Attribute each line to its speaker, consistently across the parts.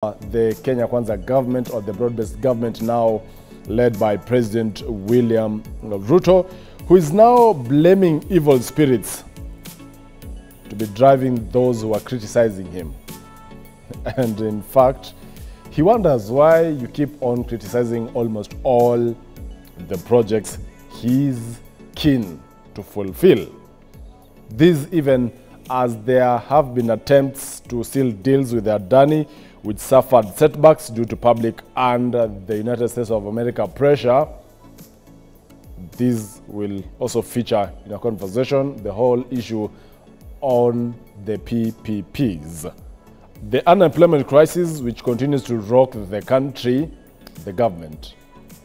Speaker 1: The Kenya Kwanza government, or the broad-based government now led by President William Ruto, who is now blaming evil spirits to be driving those who are criticizing him. And in fact, he wonders why you keep on criticizing almost all the projects he's keen to fulfill. This even as there have been attempts to seal deals with Adani, which suffered setbacks due to public and the United States of America pressure. This will also feature in a conversation, the whole issue on the PPPs. The unemployment crisis, which continues to rock the country, the government,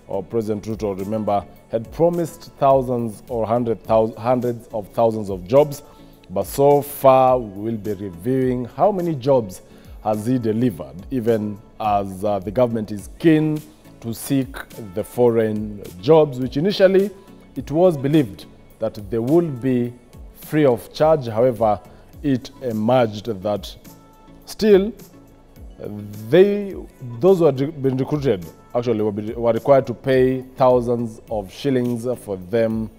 Speaker 1: or President Ruto, remember, had promised thousands or hundreds of thousands of jobs, but so far we will be reviewing how many jobs has he delivered, even as the government is keen to seek the foreign jobs, which initially it was believed that they would be free of charge. However, it emerged that still those who had been recruited actually were required to pay thousands of shillings for them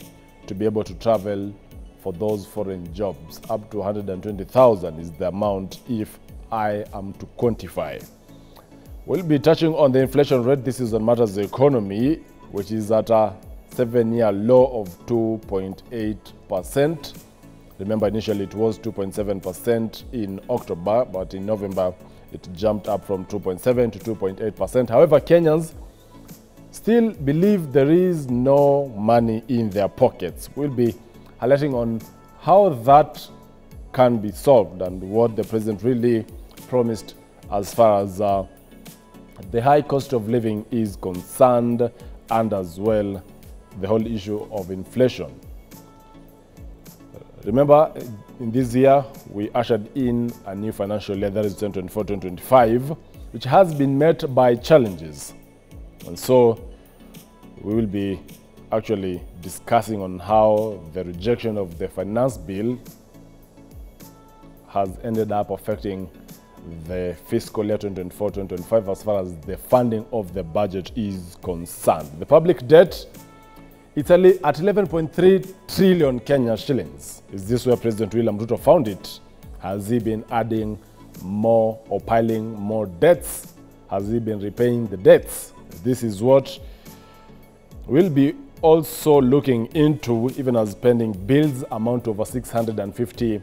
Speaker 1: to be able to travel for those foreign jobs. Up to 120,000 is the amount if I am to quantify. We'll be touching on the inflation rate. This is on matters of the economy, which is at a 7-year low of 2.8%. Remember, initially it was 2.7% in October, but in November it jumped up from 2.7 to 2.8%. However, Kenyans still believe there is no money in their pockets. We'll be highlighting on how that can be solved and what the president really promised as far as the high cost of living is concerned, and as well the whole issue of inflation. Remember, in this year we ushered in a new financial year, that is 2024-2025, which has been met by challenges, and so we will be actually discussing on how the rejection of the finance bill has ended up affecting the fiscal year 2024-2025 as far as the funding of the budget is concerned. The public debt, it's at 11.3 trillion Kenya shillings. Is this where President William Ruto found it? Has he been adding more or piling more debts? Has he been repaying the debts? This is what we'll be also looking into, even as pending bills amount to over 650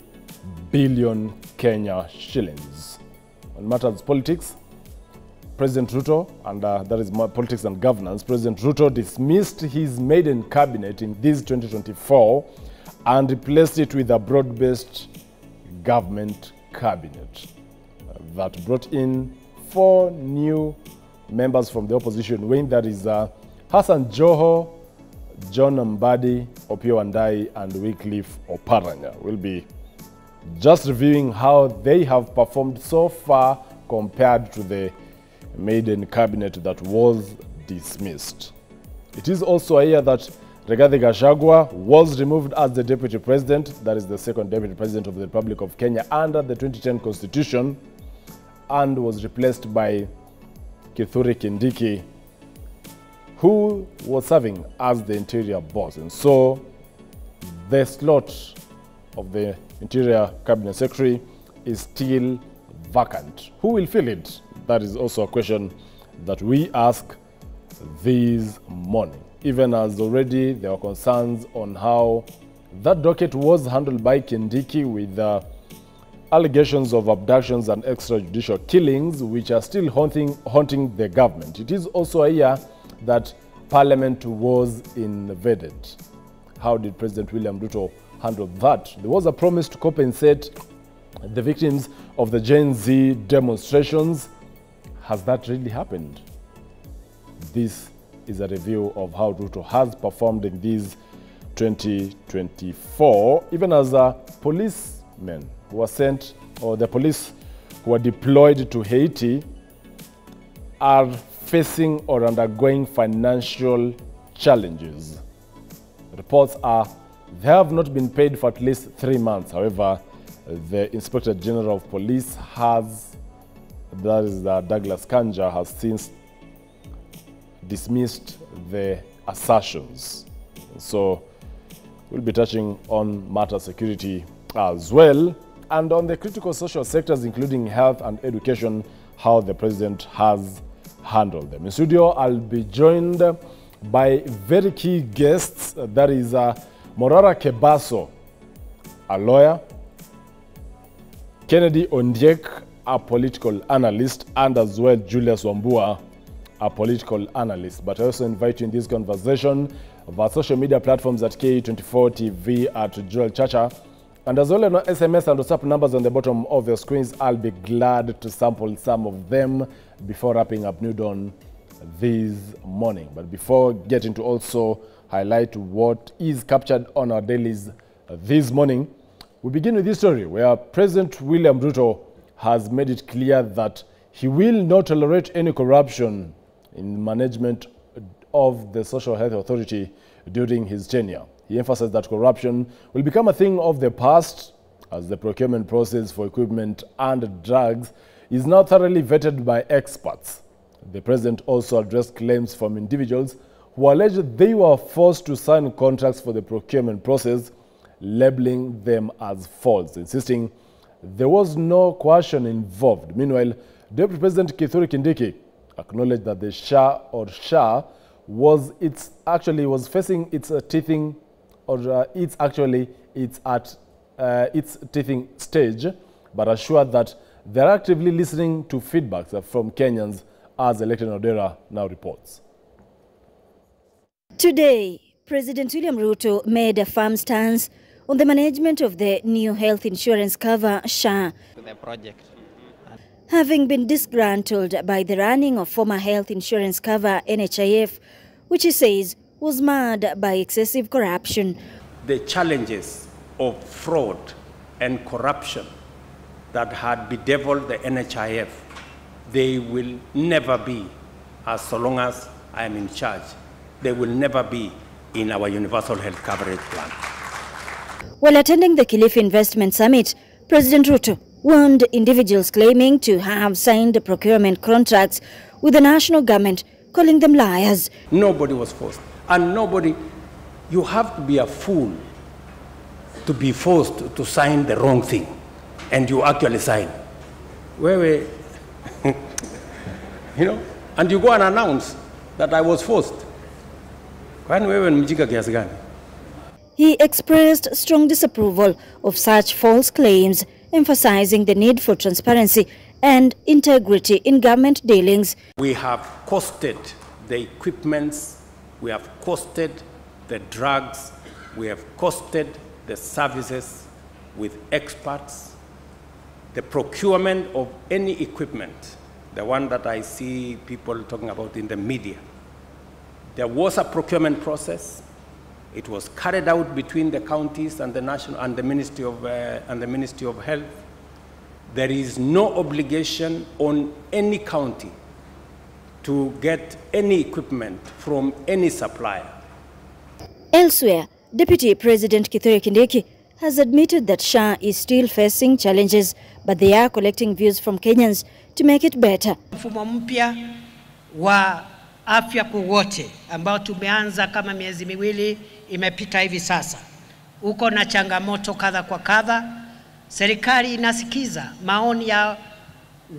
Speaker 1: billion Kenya shillings. On matters politics, President Ruto, and that is politics and governance, President Ruto dismissed his maiden cabinet in this 2024 and replaced it with a broad-based government cabinet that brought in 4 new members from the opposition wing. That is Hassan Joho, John Mbadi, Opiyo Wandayi, and Wycliffe Oparanya. We'll be just reviewing how they have performed so far compared to the maiden cabinet that was dismissed. It is also a year that Rigathi Gachagua was removed as the deputy president, that is the second deputy president of the Republic of Kenya under the 2010 constitution, and was replaced by Kithure Kindiki, who was serving as the interior boss. And so the slot of the Interior Cabinet Secretary is still vacant. Who will fill it? That is also a question that we ask this morning, even as already there were concerns on how that docket was handled by Kindiki, with allegations of abductions and extrajudicial killings, which are still haunting the government. It is also a year that Parliament was invaded. How did President William Ruto handle that? There was a promise to compensate the victims of the Gen Z demonstrations. Has that really happened? This is a review of how Ruto has performed in this 2024, even as policemen who were sent, or the police who were deployed to Haiti, are facing or undergoing financial challenges. Reports are they have not been paid for at least 3 months. However, the Inspector General of Police has that is Douglas Kanja, has since dismissed the assertions. So we'll be touching on matter security as well, and on the critical social sectors, including health and education, how the president has handled them. In studio, I'll be joined by very key guests. That is Morara Kebaso, a lawyer, Kennedy Ondiek, a political analyst, and as well Julius Wambua, a political analyst. But I also invite you in this conversation via social media platforms at K24 TV, at Joel Chacha, and as well as SMS and WhatsApp numbers on the bottom of your screens. I'll be glad to sample some of them before wrapping up New Dawn this morning. But before getting to also highlight what is captured on our dailies this morning, we begin with this story where President William Ruto has made it clear that he will not tolerate any corruption in management of the Social Health Authority during his tenure. He emphasized that corruption will become a thing of the past as the procurement process for equipment and drugs is now thoroughly vetted by experts. The president also addressed claims from individuals who alleged they were forced to sign contracts for the procurement process, labeling them as false, insisting there was no coercion involved. Meanwhile, Deputy President Kithure Kindiki acknowledged that the SHA was facing its teething, or it's at its teething stage, but assured that they're actively listening to feedbacks from Kenyans, as Elected Odera now reports. Today,
Speaker 2: President William Ruto made a firm stance on the management of the new health insurance cover, SHA.
Speaker 3: The project.
Speaker 2: Having been disgruntled by the running of former health insurance cover, NHIF, which he says was marred by excessive corruption.
Speaker 4: The challenges of fraud and corruption that had bedeviled the NHIF, they will never be, as so long as I am in charge, they will never be in our universal health coverage plan.
Speaker 2: While attending the Kilifi Investment Summit, President Ruto warned individuals claiming to have signed procurement contracts with the national government, calling them liars.
Speaker 4: Nobody was forced. And nobody, you have to be a fool to be forced to sign the wrong thing. And you actually sign. You know, and you go and announce that I was forced.
Speaker 2: He expressed strong disapproval of such false claims, emphasizing the need for transparency and integrity in government dealings.
Speaker 4: We have costed the equipments, we have costed the drugs, we have costed the services with experts. The procurement of any equipment, the one that I see people talking about in the media, there was a procurement process. It was carried out between the counties and the national and the Ministry of Health. There is no obligation on any county to get any equipment from any supplier.
Speaker 2: Elsewhere, Deputy President Kithure Kindiki has admitted that SHA is still facing challenges, but they are collecting views from Kenyans to make it better.
Speaker 5: Mfumo mpya wa afya kwa wote ambao tumeanza kama miezi miwili imepita hivi sasa, uko na changamoto kadha kwa kadha. Serikali inasikiza maoni ya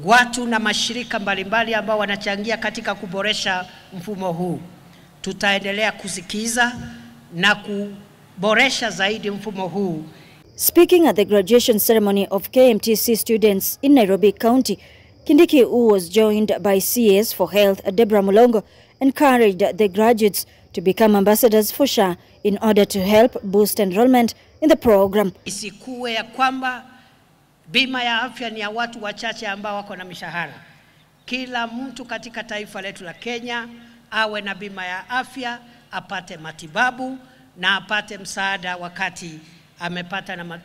Speaker 5: watu na mashirika mbalimbali ambao wanachangia katika kuboresha mfumo huu. Tutaendelea kusikiza na kuboresha zaidi mfumo huu.
Speaker 2: Speaking at the graduation ceremony of KMTC students in Nairobi County, Kindiki, who was joined by CS for Health Deborah Mulongo, encouraged the graduates to become ambassadors for SHA in order to help boost enrollment in the program.
Speaker 5: Isikuwe ya kwamba bima ya afya ni ya watu wachache ambao wako na mishahara. Kila mtu katika taifa letu la Kenya awe na bima ya afya, apate matibabu na apate msaada wakati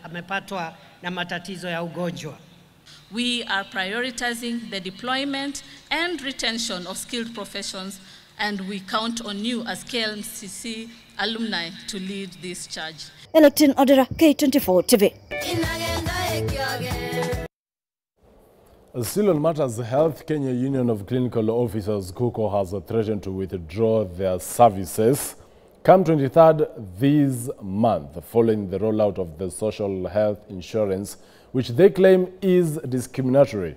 Speaker 5: amepatwa na matatizo ya ugonjwa.
Speaker 6: We are prioritizing the deployment and retention of skilled professions, and we count on you as KMCC alumni to lead this charge.
Speaker 2: Elected Odera, K24 TV.
Speaker 1: Still on matters health, Kenya Union of Clinical Officers KUCO has threatened to withdraw their services come 23rd this month following the rollout of the social health insurance, which they claim is discriminatory.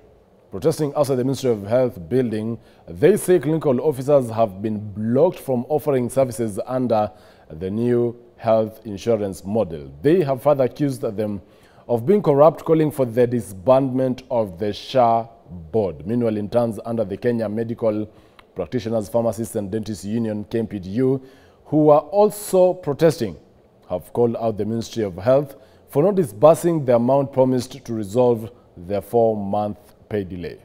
Speaker 1: Protesting outside the Ministry of Health building, they say clinical officers have been blocked from offering services under the new health insurance model. They have further accused them of being corrupt, calling for the disbandment of the SHA board. Meanwhile, interns under the Kenya Medical Practitioners, Pharmacists and Dentists Union, KMPDU, who are also protesting, have called out the Ministry of Health for not disbursing the amount promised to resolve their 4-month pay delay.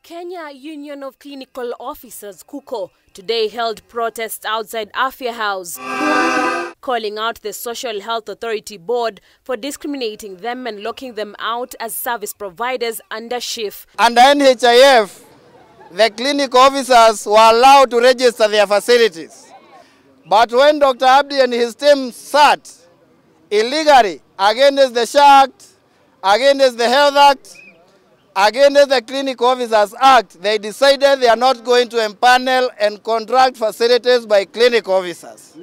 Speaker 3: Kenya Union of Clinical Officers, KUCO, today held protests outside Afya House, calling out the Social Health Authority Board for discriminating them and locking them out as service providers under SHIF.
Speaker 7: Under NHIF, the clinical officers were allowed to register their facilities. But when Dr. Abdi and his team sat illegally against the SHA Act, against the Health Act, against the Clinical Officers Act, they decided they are not going to empanel and contract facilities by clinical officers.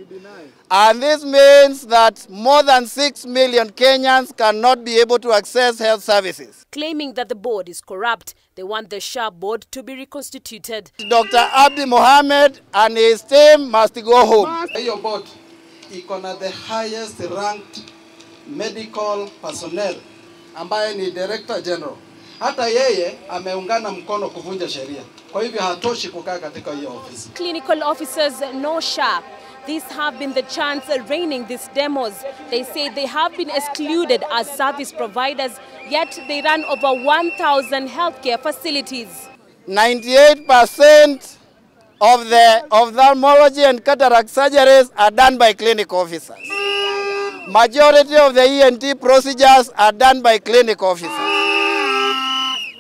Speaker 7: And this means that more than 6 million Kenyans cannot be able to access health services.
Speaker 3: Claiming that the board is corrupt, they want the SHA board to be reconstituted.
Speaker 7: Dr. Abdi Mohammed and his team must go home.
Speaker 8: Your board iko na the highest ranked medical personnel ambaye ni Director General. Hata yeye ameungana mkono kuvunja sheria. Kwa hivyo hatoshi kukaa katika hiyo ofisi.
Speaker 3: Clinical officers no SHA. These have been the chants reigning these demos. They say they have been excluded as service providers, yet they run over 1,000 healthcare facilities.
Speaker 7: 98% of the ophthalmology and cataract surgeries are done by clinical officers. Majority of the ENT procedures are done by clinical officers.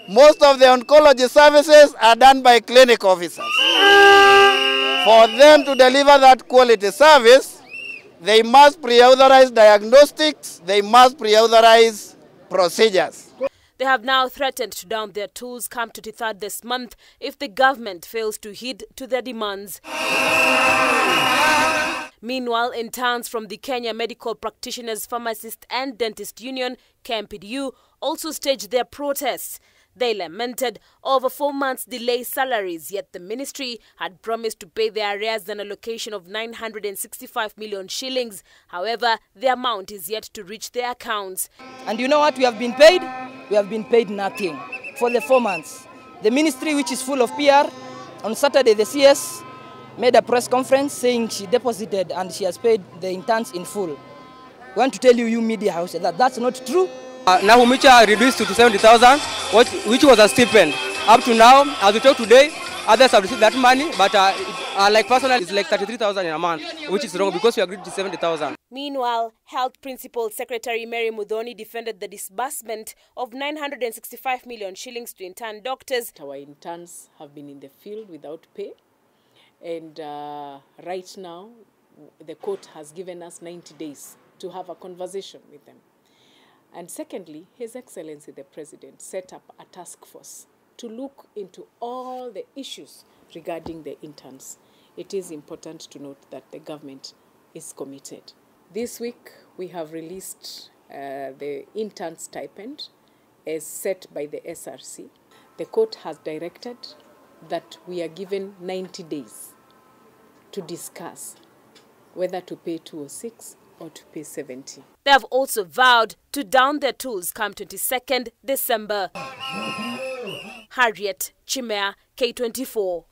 Speaker 7: Most of the oncology services are done by clinical officers. For them to deliver that quality service, they must pre-authorize diagnostics, they must pre-authorize procedures.
Speaker 3: They have now threatened to down their tools come 23rd this month if the government fails to heed to their demands. Meanwhile, interns from the Kenya Medical Practitioners, Pharmacists and Dentists Union, KMPDU, also staged their protests. They lamented over 4 months' delay salaries, yet the ministry had promised to pay their arrears an allocation of 965 million shillings. However, the amount is yet to reach their accounts.
Speaker 9: And you know what we have been paid? We have been paid nothing for the 4 months. The ministry, which is full of PR, on Saturday the CS made a press conference saying she deposited and she has paid the interns in full. We want to tell you media house, that that's not true.
Speaker 10: Now Humicha reduced to 70,000, which was a stipend. Up to now, as we talk today, others have received that money, but like personal, it's like 33,000 in a month, which is wrong because we agreed to 70,000.
Speaker 3: Meanwhile, Health Principal Secretary Mary Mudhoni defended the disbursement of 965 million shillings to intern doctors.
Speaker 11: Our interns have been in the field without pay, and right now, the court has given us 90 days to have a conversation with them. And secondly, His Excellency the President set up a task force to look into all the issues regarding the interns. It is important to note that the government is committed. This week, we have released the intern stipend as set by the SRC. The court has directed that we are given 90 days to discuss whether to pay 206 or to pay 70.
Speaker 3: They have also vowed to down their tools come 22nd December. Harriet Chimea, K24.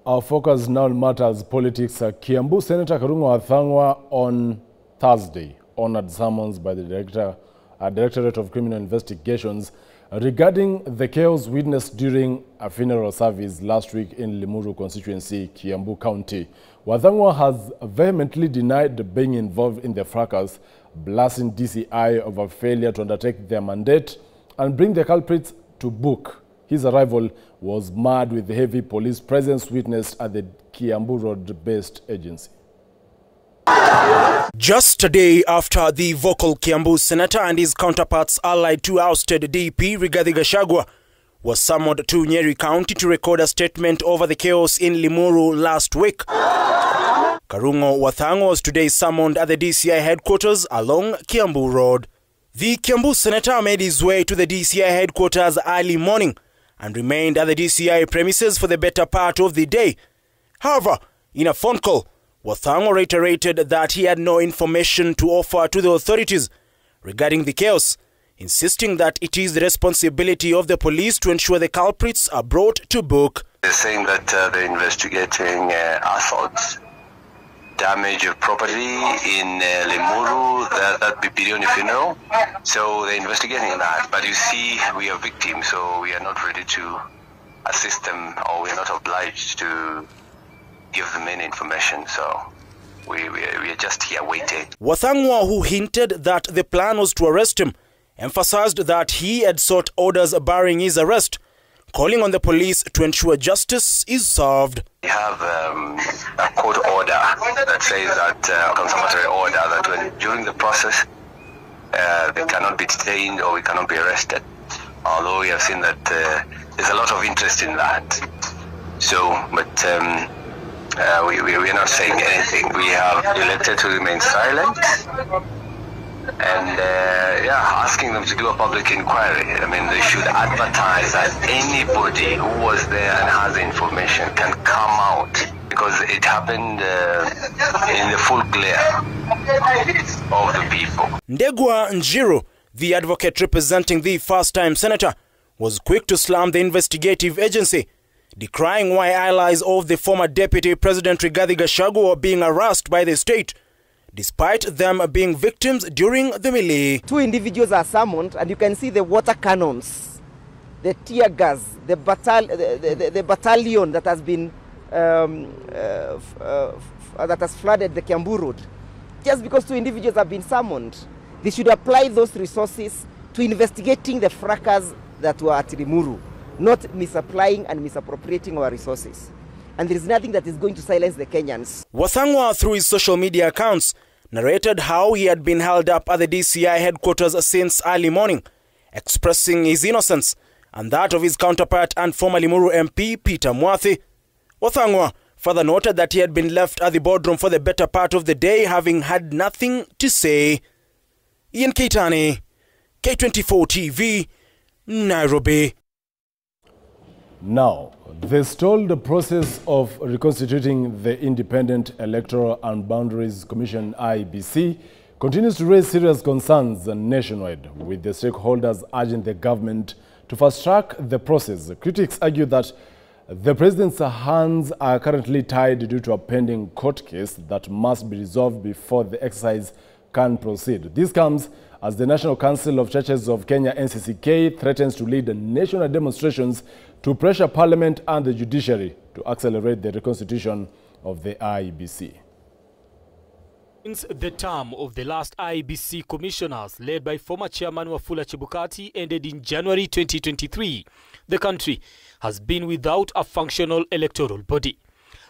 Speaker 1: Our focus now matters politics. Kiambu Senator Karungo Athangwa on Thursday honored summons by the Directorate of Criminal Investigations regarding the chaos witnessed during a funeral service last week in Limuru constituency, Kiambu County. Wathangwa has vehemently denied being involved in the fracas, blasting DCI over failure to undertake their mandate and bring the culprits to book. His arrival was marred with heavy police presence witnessed at the Kiambu Road-based agency.
Speaker 12: Just a day after the vocal Kiambu senator and his counterparts allied to ousted DP Rigathi Gachagua was summoned to Nyeri County to record a statement over the chaos in Limuru last week. Karungo Wathango was today summoned at the DCI headquarters along Kiambu Road. The Kiambu senator made his way to the DCI headquarters early morning and remained at the DCI premises for the better part of the day. However, in a phone call, Wathango reiterated that he had no information to offer to the authorities regarding the chaos, insisting that it is the responsibility of the police to ensure the culprits are brought to book.
Speaker 13: They're saying that they're investigating assaults, damage of property in Limuru, that Bipirioni funeral. So they're investigating that. But you see, we are victims, so we are not ready to assist them, or we are not obliged to give them any information. So we are just here waiting.
Speaker 12: Wathango, who hinted that the plan was to arrest him, emphasized that he had sought orders barring his arrest, calling on the police to ensure justice is served.
Speaker 13: We have a court order that says that, confirmatory order, that when during the process they cannot be detained or we cannot be arrested. Although we have seen that there's a lot of interest in that. So, but we are not saying anything. We have elected to remain silent. And asking them to do a public inquiry. I mean, they should advertise that anybody who was there and has information can come out, because it happened in the full glare of the people.
Speaker 12: Ndegwa Njiru, the advocate representing the first-time senator, was quick to slam the investigative agency, decrying why allies of the former Deputy President Rigathi Gachagua were being harassed by the state, despite them being victims during the melee.
Speaker 14: 2 individuals are summoned, and you can see the water cannons, the tear gas, the battalion that has been that has flooded the Kiambu Road. Just because 2 individuals have been summoned, they should apply those resources to investigating the fracas that were at Limuru, not misapplying and misappropriating our resources. And there is nothing that is going to silence the Kenyans.
Speaker 12: Wathango, through his social media accounts, narrated how he had been held up at the DCI headquarters since early morning, expressing his innocence and that of his counterpart and former Limuru MP Peter Mwathi. Wathango further noted that he had been left at the boardroom for the better part of the day, having had nothing to say. Ian Keitani, K24 TV, Nairobi.
Speaker 1: Now, the stalled process of reconstituting the Independent Electoral and Boundaries Commission (IEBC) continues to raise serious concerns nationwide, with the stakeholders urging the government to fast-track the process. Critics argue that the president's hands are currently tied due to a pending court case that must be resolved before the exercise can proceed. This comes as the National Council of Churches of Kenya, NCCK, threatens to lead national demonstrations to pressure Parliament and the judiciary to accelerate the reconstitution of the IEBC.
Speaker 15: Since the term of the last IEBC commissioners, led by former chairman Wafula Chebukati, ended in January 2023, the country has been without a functional electoral body.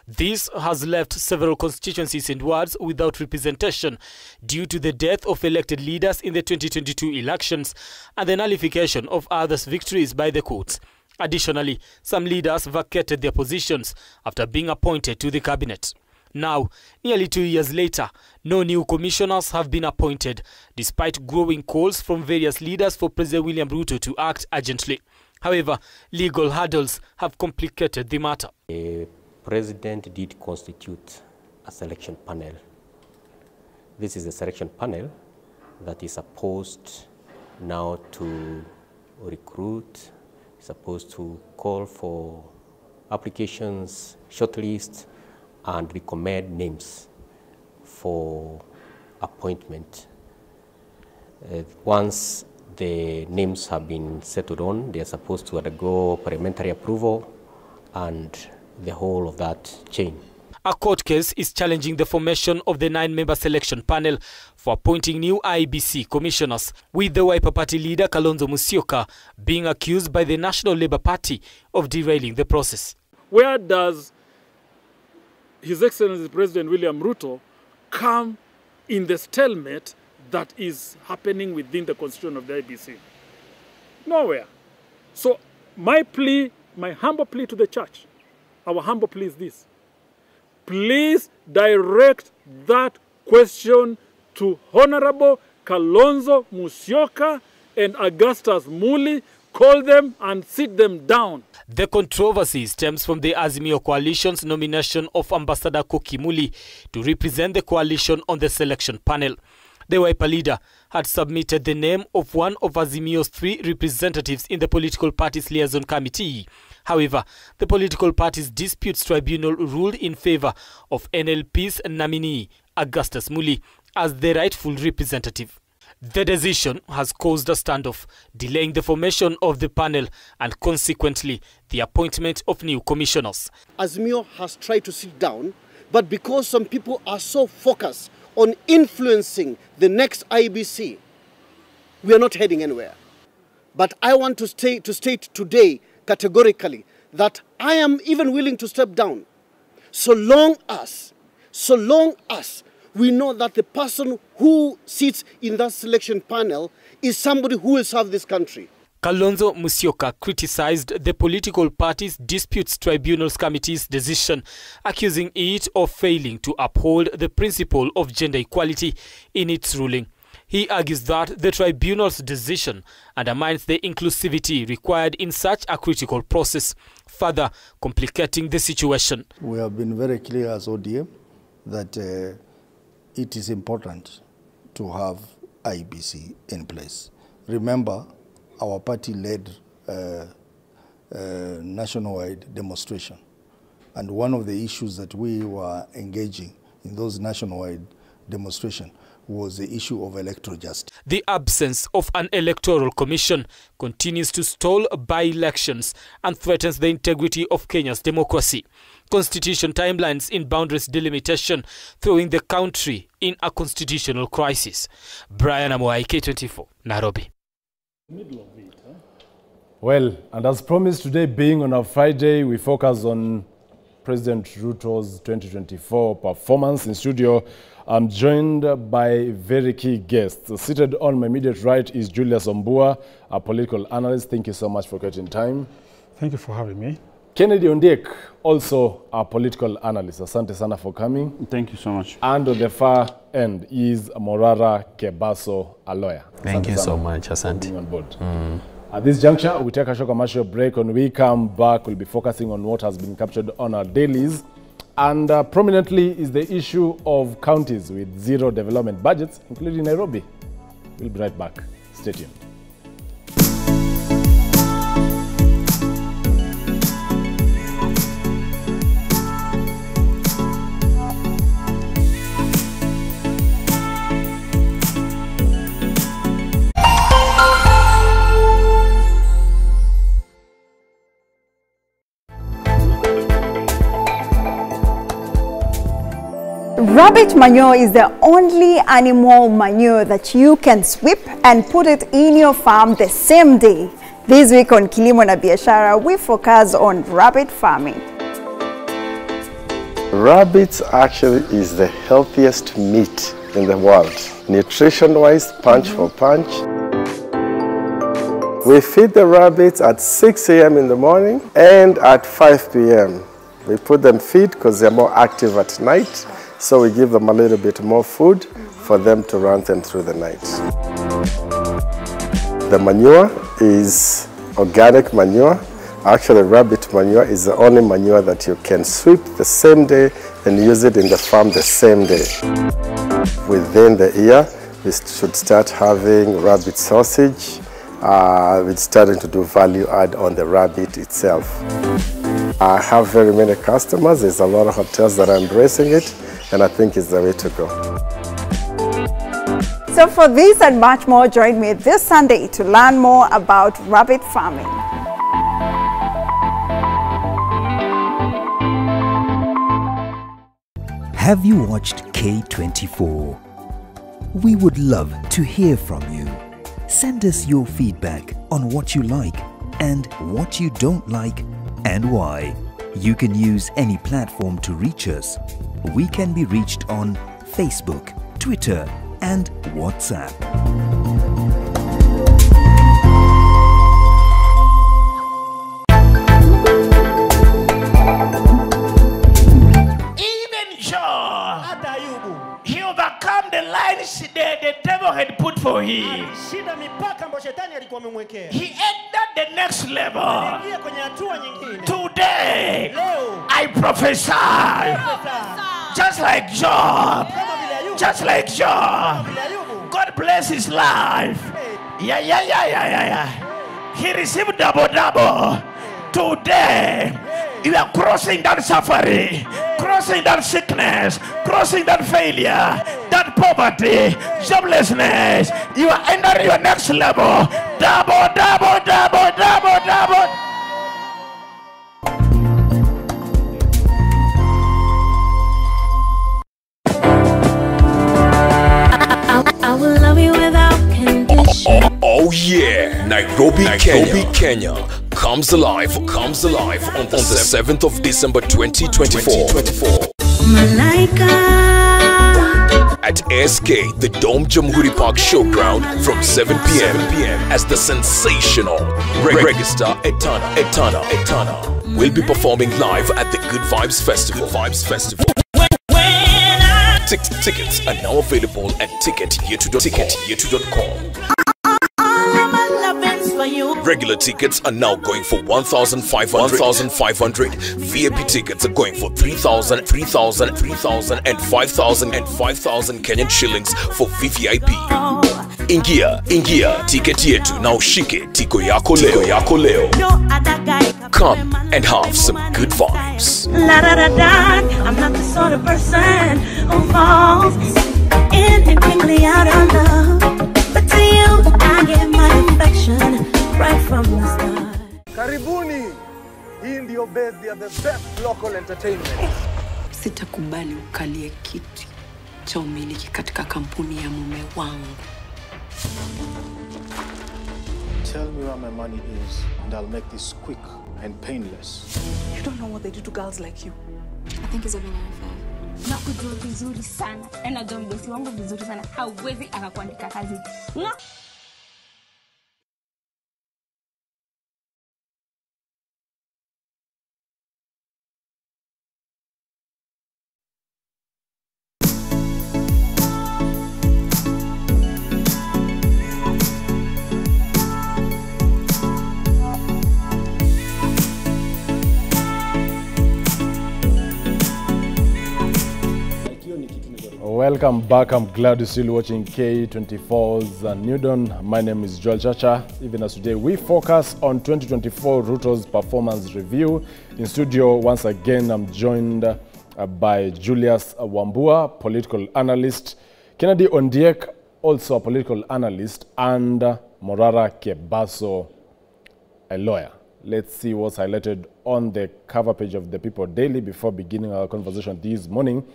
Speaker 15: This has left several constituencies and wards without representation due to the death of elected leaders in the 2022 elections and the nullification of others' victories by the courts. Additionally, some leaders vacated their positions after being appointed to the cabinet. Now, nearly 2 years later, no new commissioners have been appointed, despite growing calls from various leaders for President William Ruto to act urgently. However, legal hurdles have complicated the matter.
Speaker 16: The President did constitute a selection panel. This is a selection panel that is supposed now to recruit, supposed to call for applications, shortlist, and recommend names for appointment. Once the names have been settled on, they are supposed to undergo parliamentary approval and the whole of that chain.
Speaker 15: A court case is challenging the formation of the 9-member selection panel for appointing new IEBC commissioners, with the Wiper Party leader Kalonzo Musyoka being accused by the National Labour Party of derailing the process.
Speaker 17: Where does His Excellency President William Ruto come in the stalemate that is happening within the constitution of the IBC. Nowhere. So my plea, my humble plea to the church, our humble plea is this. Please direct that question to Honorable Kalonzo Musyoka and Augustus Muli. Call them and sit them down.
Speaker 15: The controversy stems from the Azimio Coalition's nomination of Ambassador Koki Muli to represent the coalition on the selection panel. The Wiper leader had submitted the name of one of Azimio's 3 representatives in the political party's liaison committee. However, the political party's disputes tribunal ruled in favor of NLP's nominee, Augustus Muli, as the rightful representative. The decision has caused a standoff, delaying the formation of the panel and consequently the appointment of new commissioners.
Speaker 18: Azimio has tried to sit down, but because some people are so focused on influencing the next IBC, we are not heading anywhere. But I want to state today categorically that I am even willing to step down so long as we know that the person who sits in that selection panel is somebody who will serve this country.
Speaker 15: Kalonzo Musyoka criticized the political party's disputes tribunals committee's decision, accusing it of failing to uphold the principle of gender equality in its ruling. He argues that the tribunal's decision undermines the inclusivity required in such a critical process, further complicating the situation.
Speaker 19: We have been very clear as ODM that it is important to have IBC in place. Remember, our party led nationwide demonstration. And one of the issues that we were engaging in those nationwide demonstration was the issue of electoral justice.
Speaker 15: The absence of an electoral commission continues to stall by-elections and threatens the integrity of Kenya's democracy. Constitution timelines in boundaries delimitation, throwing the country in a constitutional crisis. Brian Amoai, K24, Nairobi.
Speaker 1: Well, and as promised, today being on a Friday, we focus on President Ruto's 2024 performance. In studio, I'm joined by very key guests. Seated on my immediate right is Julius Ombua, a political analyst. Thank you so much for getting time.
Speaker 20: Thank you for having me.
Speaker 1: Kennedy Ondiek, also a political analyst. Asante sana for coming.
Speaker 20: Thank you so much.
Speaker 1: And on the far end is Morara Kebaso, a lawyer.
Speaker 21: Thank you so much, Asante.
Speaker 1: Being on board. At this juncture, we take a short commercial break. When we come back, we'll be focusing on what has been captured on our dailies. And prominently is the issue of counties with zero development budgets, including Nairobi. We'll be right back. Stay tuned.
Speaker 22: Rabbit manure is the only animal manure that you can sweep and put it in your farm the same day. This week on Kilimo na Biashara, we focus on rabbit farming.
Speaker 23: Rabbits actually is the healthiest meat in the world. Nutrition-wise, punch for punch. We feed the rabbits at 6 a.m. in the morning and at 5 p.m. We put them feed because they're more active at night. So we give them a little bit more food for them to run them through the night. The manure is organic manure. Actually, rabbit manure is the only manure that you can sweep the same day and use it in the farm the same day. Within the year, we should start having rabbit sausage. We're starting to do value add on the rabbit itself. I have very many customers. There's a lot of hotels that are embracing it. And I think it's the way to go.
Speaker 22: So for this and much more, join me this Sunday to learn more about rabbit farming.
Speaker 24: Have you watched K24? We would love to hear from you. Send us your feedback on what you like and what you don't like and why. You can use any platform to reach us. We can be reached on Facebook, Twitter, and WhatsApp.
Speaker 4: He overcome the lines the devil had put for him. He entered the next level. Today, I prophesy, just like Job, God bless his life. Yeah. He received double. Today, you are crossing that suffering, crossing that sickness, crossing that failure, that poverty, joblessness. You are entering your next level. Double.
Speaker 5: I will love you without condition.
Speaker 6: Oh yeah, Nairobi, Kenya comes alive on the 7th of December 2024. At SK, the Dome Jamhuri Park Showground from 7 p.m. as the sensational Register Etana will be performing live at the Good Vibes Festival. Tickets are now available at ticketyetu.com. Regular tickets are now going for 1,500. VIP tickets are going for 3,000, and 5,000 Kenyan shillings for VVIP. Ingia, ticket yetu na ushike tiko yako leo. Come and have some good vibes.
Speaker 5: I'm not the sort of person who falls in and quickly out of love. But to you, I give my affection right from the start.
Speaker 21: Karibuni, hii ndio base ya the best local entertainment.
Speaker 25: Sitakubali ukalie kiti cha umiliki katika kampuni ya mume wangu.
Speaker 26: Tell me where my money is, and I'll make this quick and painless.
Speaker 25: You don't know what they do to girls like you.
Speaker 5: I think it's a very unfair. Nakujua vizuri sana. Na John Bosi wangu vizuri sana. Hauwezi akakuandika kazi.
Speaker 1: Welcome back. I'm glad you're still watching K24's Newdon. My name is Joel Chacha. Even as today, we focus on 2024 Ruto's performance review. In studio, once again, I'm joined by Julius Wambua, political analyst, Kennedy Ondiek, also a political analyst, and Morara Kebaso, a lawyer. Let's see what's highlighted on the cover page of the People Daily before beginning our conversation this morning.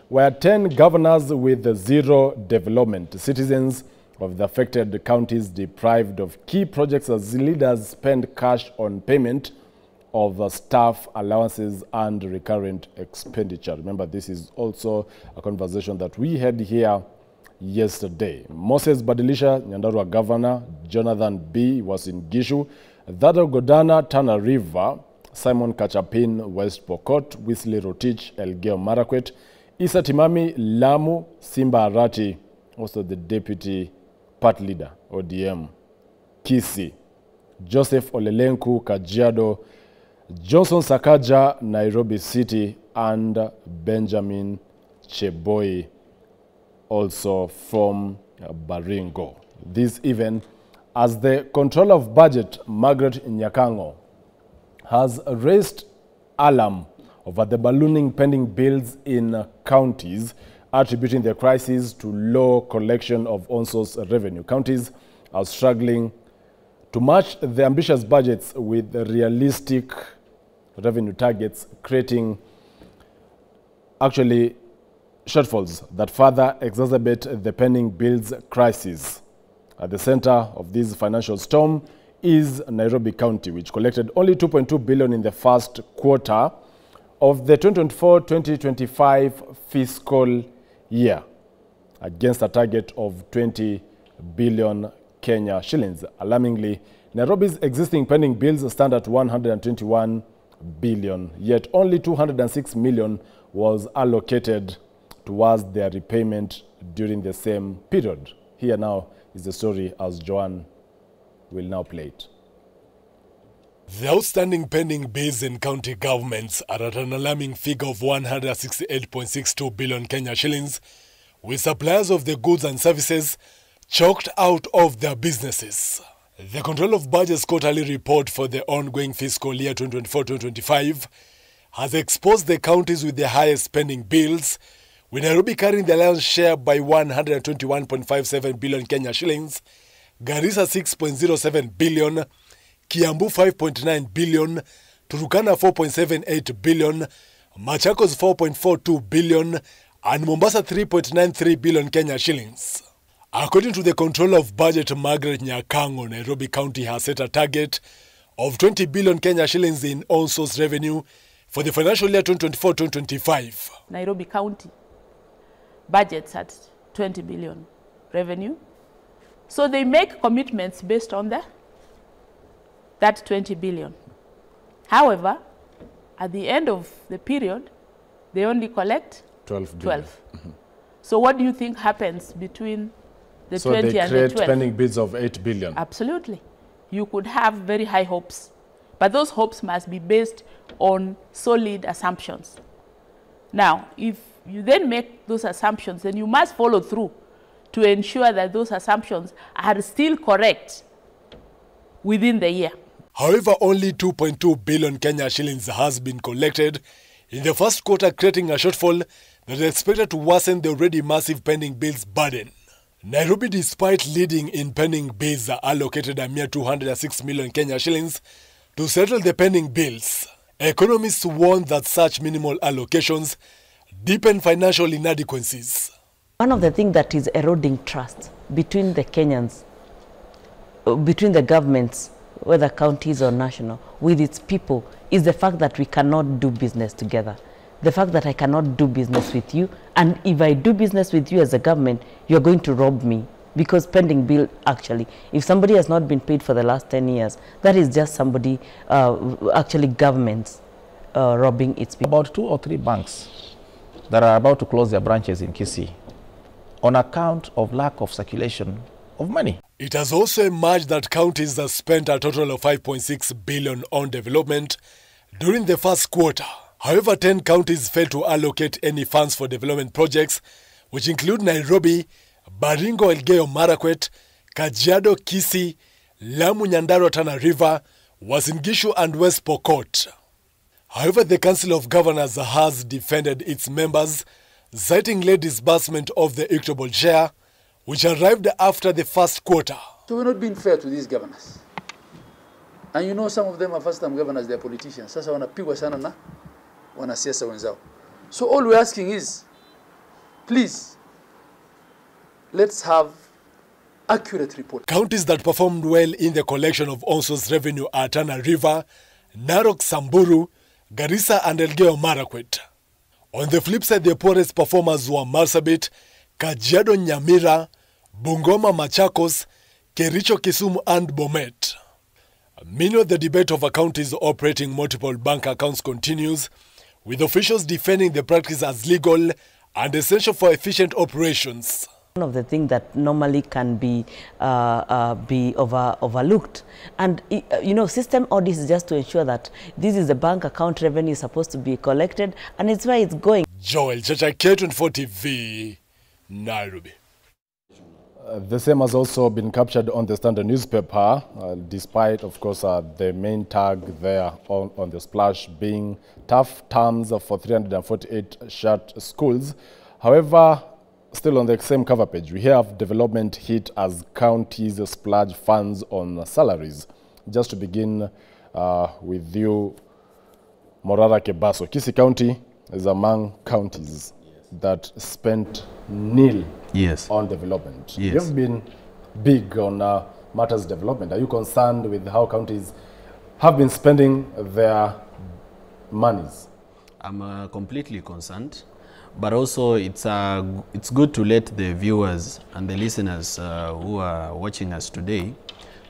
Speaker 1: Where 10 governors with zero development, citizens of the affected counties deprived of key projects as leaders spend cash on payment of staff allowances and recurrent expenditure. Remember, this is also a conversation that we had here yesterday. Moses Badilisha, Nyandarua Governor, Jonathan B. was in Gishu, Thado Godana, Tana River, Simon Kachapin, West Pokot, Wesley Rotich, Elgeyo Marakwet, Isa Timami, Lamu, Simba Arati, also the deputy part leader, ODM, Kisii, Joseph Olelenku, Kajiado, Johnson Sakaja, Nairobi City, and Benjamin Cheboi, also from Baringo. This even as the Controller of Budget, Margaret Nyakango, has raised alarm over the ballooning pending bills in counties, attributing the crisis to low collection of on-source revenue. Counties are struggling to match the ambitious budgets with realistic revenue targets, creating actually shortfalls that further exacerbate the pending bills crisis. At the center of this financial storm is Nairobi County, which collected only 2.2 billion in the first quarter of the 2024-2025 fiscal year. against a target of 20 billion Kenya shillings. Alarmingly, Nairobi's existing pending bills stand at 121 billion, yet only 206 million was allocated towards their repayment during the same period. Here now is the story as Joanne will now play it.
Speaker 2: The outstanding pending bills in county governments are at an alarming figure of 168.62 billion Kenya shillings, with suppliers of the goods and services choked out of their businesses. The Control of Budget's quarterly report for the ongoing fiscal year 2024-2025 has exposed the counties with the highest spending bills, with Nairobi carrying the lion's share by 121.57 billion Kenya shillings, Garissa 6.07 billion, Kiambu 5.9 billion, Turkana 4.78 billion, Machakos 4.42 billion, and Mombasa 3.93 billion Kenya shillings. According to the Controller of Budget, Margaret Nyakango, Nairobi County has set a target of 20 billion Kenya shillings in on-source revenue for the financial year 2024-2025.
Speaker 7: Nairobi County budgets at 20 billion revenue. So they make commitments based on that 20 billion. However, at the end of the period, they only collect 12 billion. So what do you think happens between the 20 and the 12?
Speaker 1: So they create pending bids of 8 billion.
Speaker 7: Absolutely. You could have very high hopes, but those hopes must be based on solid assumptions. Now, if you then make those assumptions, then you must follow through to ensure that those assumptions are still correct within the year.
Speaker 2: However, only 2.2 billion Kenya shillings has been collected in the first quarter, creating a shortfall that is expected to worsen the already massive pending bills burden. Nairobi, despite leading in pending bills, allocated a mere 206 million Kenya shillings to settle the pending bills. Economists warn that such minimal allocations deepen financial inadequacies.
Speaker 8: One of the things that is eroding trust between the Kenyans, between the governments, whether counties or national, with its people, is the fact that we cannot do business together. The fact that I cannot do business with you, and if I do business with you as a government, you're going to rob me. Because pending bill, actually, if somebody has not been paid for the last 10 years, that is just somebody, actually governments, robbing its people.
Speaker 9: About 2 or 3 banks that are about to close their branches in Kisii on account of lack of circulation of money.
Speaker 2: It has also emerged that counties have spent a total of 5.6 billion on development during the first quarter. However, 10 counties failed to allocate any funds for development projects, which include Nairobi, Baringo, Elgeyo Marakwet, Kajiado, Kisii, Lamu, Nyandarua, Tana River, Uasin Gishu, and West Pokot. However, the Council of Governors has defended its members, citing late disbursement of the equitable share, which arrived after the first quarter.
Speaker 10: So we're not being fair to these governors. And you know, some of them are first-time governors, they're politicians. Sasa wanapigwa sana na wanasiasa wenzao. So all we're asking is, please, let's have accurate report.
Speaker 2: Counties that performed well in the collection of on-source revenue are Tana River, Narok, Samburu, Garissa, and Elgeyo Marakwet. On the flip side, the poorest performers were Marsabit, Kajiado, Nyamira, Bungoma, Machakos, Kericho, Kisumu, and Bomet. Meanwhile, the debate over counties operating multiple bank accounts continues, with officials defending the practice as legal and essential for efficient operations.
Speaker 8: One of the things that normally can be overlooked, and you know, system audit is just to ensure that this is the bank account revenue supposed to be collected, and it's where it's going.
Speaker 2: Joel Chacha, K24 TV, Nairobi.
Speaker 1: The same has also been captured on the Standard newspaper, despite, of course, the main tag there on the splash being tough terms for 348 shut schools. However, still on the same cover page, we have development hit as counties splurge funds on salaries. Just to begin with you, Morara Kebaso. Kisii County is among counties that spent nil on development.
Speaker 11: Yes.
Speaker 1: You've been big on matters development. Are you concerned with how counties have been spending their monies?
Speaker 11: I'm completely concerned.
Speaker 3: but also it's good to let the viewers and the listeners who are watching us today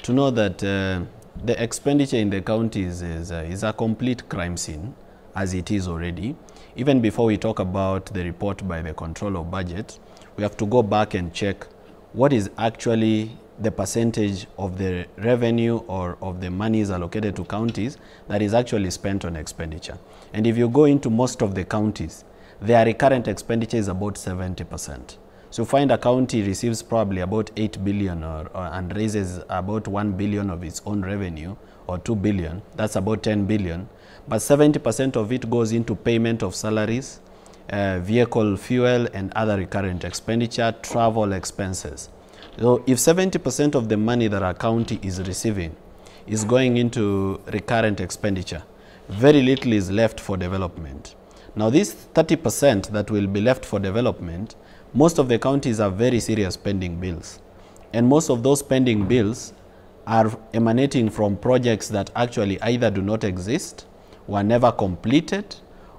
Speaker 3: to know that the expenditure in the counties is a complete crime scene, as it is already. Even before we talk about the report by the Controller of Budget, we have to go back and check what is actually the percentage of the revenue or of the monies allocated to counties that is actually spent on expenditure. And if you go into most of the counties, their recurrent expenditure is about 70%. So find a county receives probably about 8 billion and raises about 1 billion of its own revenue, or 2 billion, that's about 10 billion. But 70% of it goes into payment of salaries, vehicle fuel and other recurrent expenditure, travel expenses. So if 70% of the money that a county is receiving is going into recurrent expenditure, very little is left for development. Now this 30% that will be left for development, most of the counties are very serious pending bills. And most of those pending bills are emanating from projects that actually either do not exist, were never completed,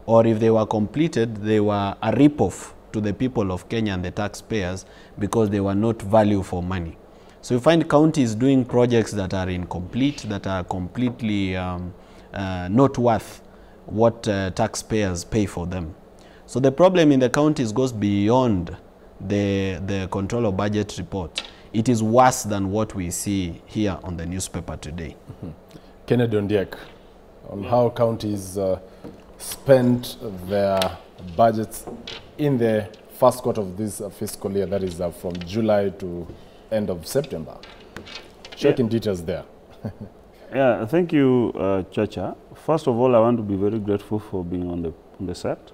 Speaker 3: or if they were completed, they were a rip-off to the people of Kenya and the taxpayers because they were not value for money. So you find counties doing projects that are incomplete, that are completely not worth what taxpayers pay for them. So the problem in the counties goes beyond the Control of Budget report. It is worse than what we see here on the newspaper today.
Speaker 1: Kennedy Ondiek, on how counties spent their budgets in the first quarter of this fiscal year, that is from July to end of September. Checking details there.
Speaker 20: Yeah, thank you, Chacha. First of all, I want to be very grateful for being on the set.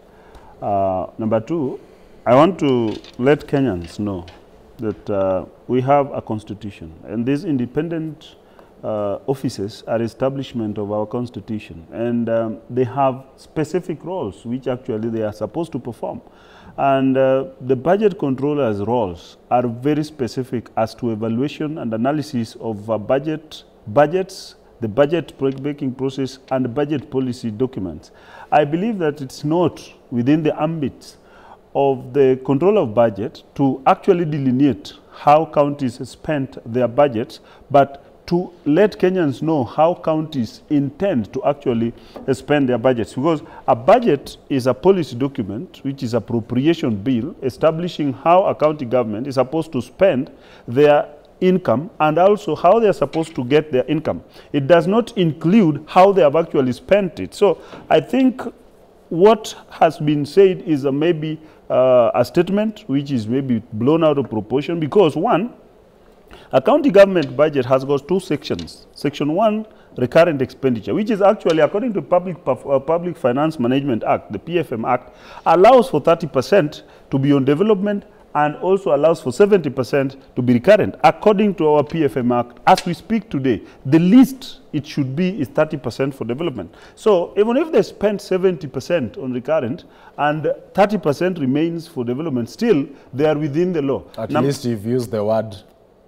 Speaker 20: Number two, I want to let Kenyans know that we have a constitution, and these independent offices are establishment of our constitution, and they have specific roles which actually they are supposed to perform. And the budget controller's roles are very specific as to evaluation and analysis of budgets, the budget making process, and the budget policy documents. I believe that it's not within the ambit of the control of budget to actually delineate how counties spent their budgets, but to let Kenyans know how counties intend to actually spend their budgets. Because a budget is a policy document, which is an appropriation bill, establishing how a county government is supposed to spend their income and also how they are supposed to get their income. It does not include how they have actually spent it. So I think what has been said is maybe a statement which is maybe blown out of proportion, because one, a county government budget has got two sections. Section 1, recurrent expenditure, which is actually, according to Public Finance Management Act, the PFM Act, allows for 30% to be on development and also allows for 70% to be recurrent. According to our PFM Act, as we speak today, the least it should be is 30% for development. So even if they spend 70% on recurrent and 30% remains for development, still they are within the law.
Speaker 1: At least you've used the word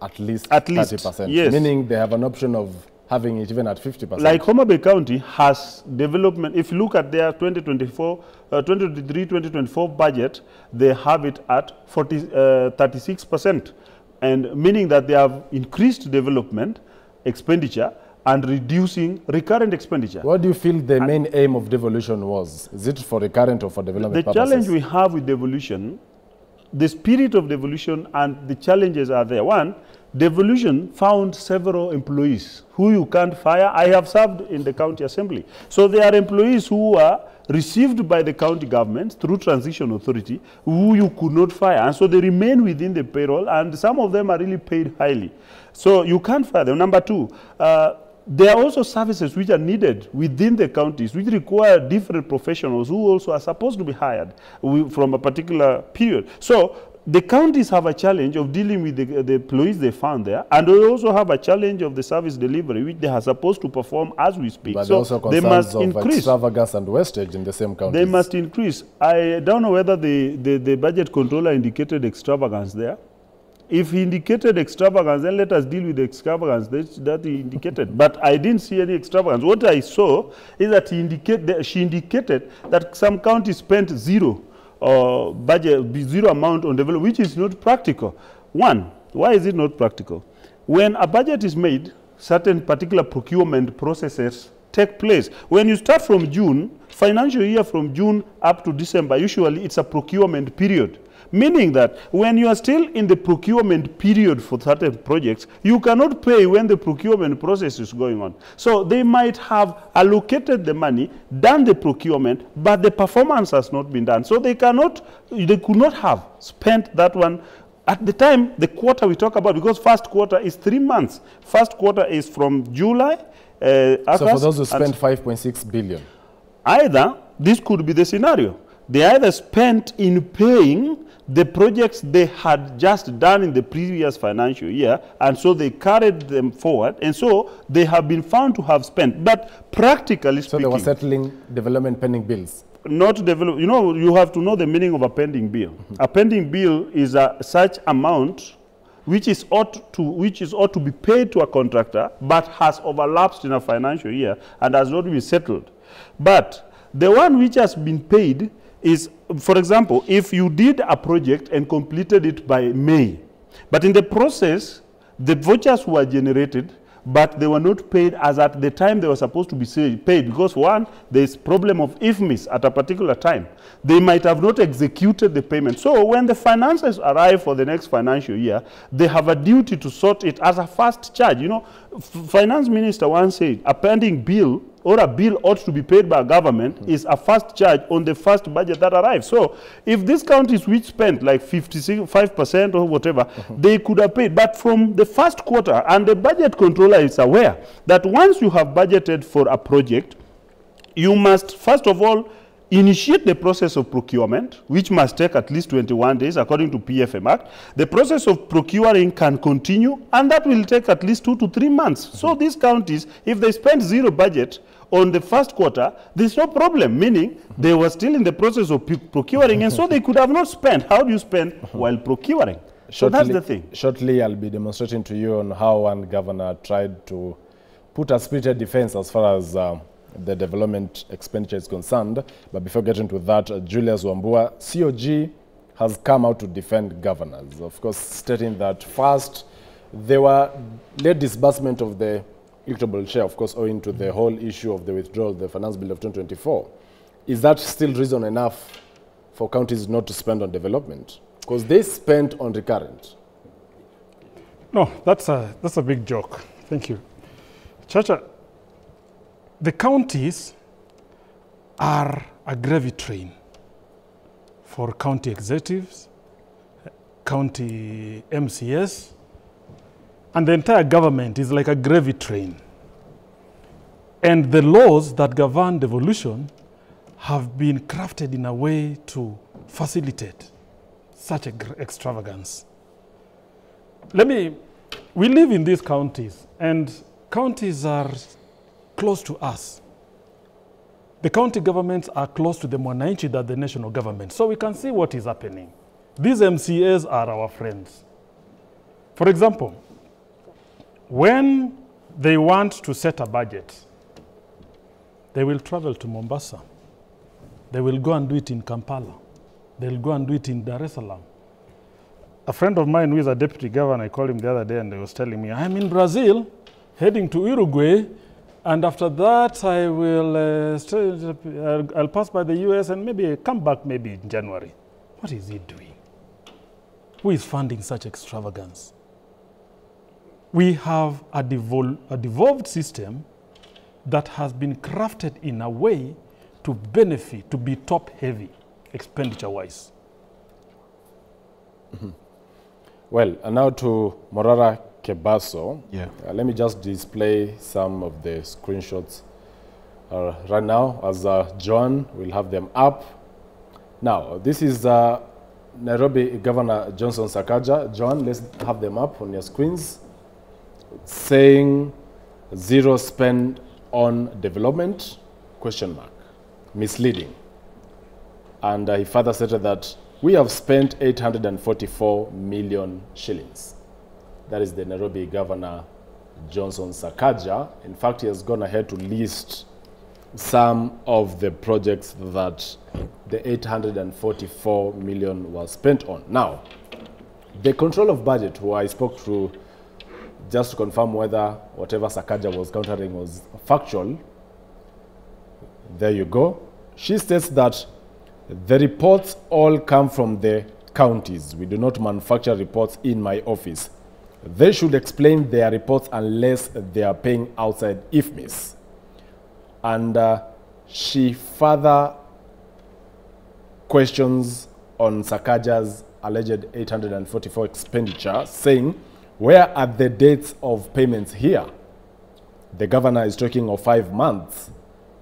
Speaker 1: at least 30%,
Speaker 20: yes.
Speaker 1: Meaning they have an option of having it even at 50%.
Speaker 20: Like Homa Bay County has development. If you look at their 2023-2024 budget, they have it at 36%, and meaning that they have increased development expenditure and reducing recurrent expenditure.
Speaker 1: What do you feel the main aim of devolution was? Is it for recurrent or for development purposes?
Speaker 20: The challenge we have with devolution, the spirit of devolution and the challenges are there. One, devolution found several employees who you can't fire. I have served in the county assembly. So there are employees who are received by the county government through transition authority who you could not fire. And so they remain within the payroll, and some of them are really paid highly. So you can't fire them. Number two, there are also services which are needed within the counties which require different professionals who also are supposed to be hired from a particular period. So the counties have a challenge of dealing with the employees they found there, and they also have a challenge of the service delivery which they are supposed to perform as we speak.
Speaker 1: But
Speaker 20: so
Speaker 1: also
Speaker 20: they must
Speaker 1: of
Speaker 20: increase
Speaker 1: extravagance and wastage in the same counties.
Speaker 20: They must increase. I don't know whether the budget controller indicated extravagance there. If he indicated extravagance, then let us deal with the extravagance that he indicated. But I didn't see any extravagance. What I saw is that she indicated that some counties spent zero budget, zero amount on development, which is not practical. One, why is it not practical? When a budget is made, certain particular procurement processes take place. When you start from June, financial year from June up to December, usually it's a procurement period. Meaning that when you are still in the procurement period for certain projects, you cannot pay when the procurement process is going on. So they might have allocated the money, done the procurement, but the performance has not been done. So they could not have spent that one at the time, the quarter we talk about, because first quarter is 3 months. First quarter is from July, August.
Speaker 1: So for those who spent 5.6 billion.
Speaker 20: Either, this could be the scenario. They either spent in paying the projects they had just done in the previous financial year, and so they carried them forward, and so they have been found to have spent. But practically speaking...
Speaker 1: So they were settling development pending bills?
Speaker 20: Not develop. You know, you have to know the meaning of a pending bill. A pending bill is such amount which ought to be paid to a contractor, but has overlapped in a financial year and has not been settled. But the one which has been paid is, for example, if you did a project and completed it by May, but in the process, the vouchers were generated, but they were not paid as at the time they were supposed to be paid, because one, there's problem of IFMIS at a particular time. They might have not executed the payment. So when the finances arrive for the next financial year, they have a duty to sort it as a first charge. You know, finance minister once said, a pending bill or a bill ought to be paid by a government is a first charge on the first budget that arrives. So if these counties which spent like 55% or whatever, they could have paid. But from the first quarter, and the budget controller is aware that once you have budgeted for a project, you must first of all initiate the process of procurement, which must take at least 21 days according to PFM Act. The process of procuring can continue, and that will take at least 2 to 3 months. So these counties, if they spend zero budget on the first quarter, there's no problem, meaning they were still in the process of procuring, and so they could have not spent. How do you spend while procuring? So that's the thing.
Speaker 1: Shortly, I'll be demonstrating to you on how one governor tried to put a spirited defense as far as the development expenditure is concerned. But before getting to that, Julius Wambua, COG has come out to defend governors, of course, stating that first, there were late disbursement of the equitable share, of course, owing to the whole issue of the withdrawal of the Finance Bill of 2024. Is that still reason enough for counties not to spend on development? Because they spent on recurrent.
Speaker 11: No, that's a big joke. Thank you. Chacha, the counties are a gravy train for county executives, county MCS, and the entire government is like a gravy train. And the laws that govern devolution have been crafted in a way to facilitate such extravagance. We live in these counties, and counties are close to us. The county governments are close to the mwananchi than the national government, so we can see what is happening. These MCAs are our friends. For example, when they want to set a budget, they will travel to Mombasa. They will go and do it in Kampala. They'll go and do it in Dar es Salaam. A friend of mine who is a deputy governor, I called him the other day and he was telling me, I'm in Brazil, heading to Uruguay, and after that I will I'll pass by the US and maybe come back maybe in January. What is he doing? Who is funding such extravagance? We have a devolved system that has been crafted in a way to benefit, to be top-heavy, expenditure-wise.
Speaker 1: Well, and now to Morara Kebaso.
Speaker 3: Yeah.
Speaker 1: Let me just display some of the screenshots right now, as John will have them up. Now, this is Nairobi Governor Johnson Sakaja. John, let's have them up on your screens. Saying zero spend on development, question mark, misleading. And he further stated that we have spent 844 million shillings. That is the Nairobi Governor Johnson Sakaja. In fact, he has gone ahead to list some of the projects that the 844 million was spent on. Now, the control of budget, who I spoke to just to confirm whether whatever Sakaja was countering was factual, there you go. She states that the reports all come from the counties. We do not manufacture reports in my office. They should explain their reports unless they are paying outside IFMIS. And she further questions on Sakaja's alleged 844 expenditure, saying, where are the dates of payments here? The governor is talking of 5 months.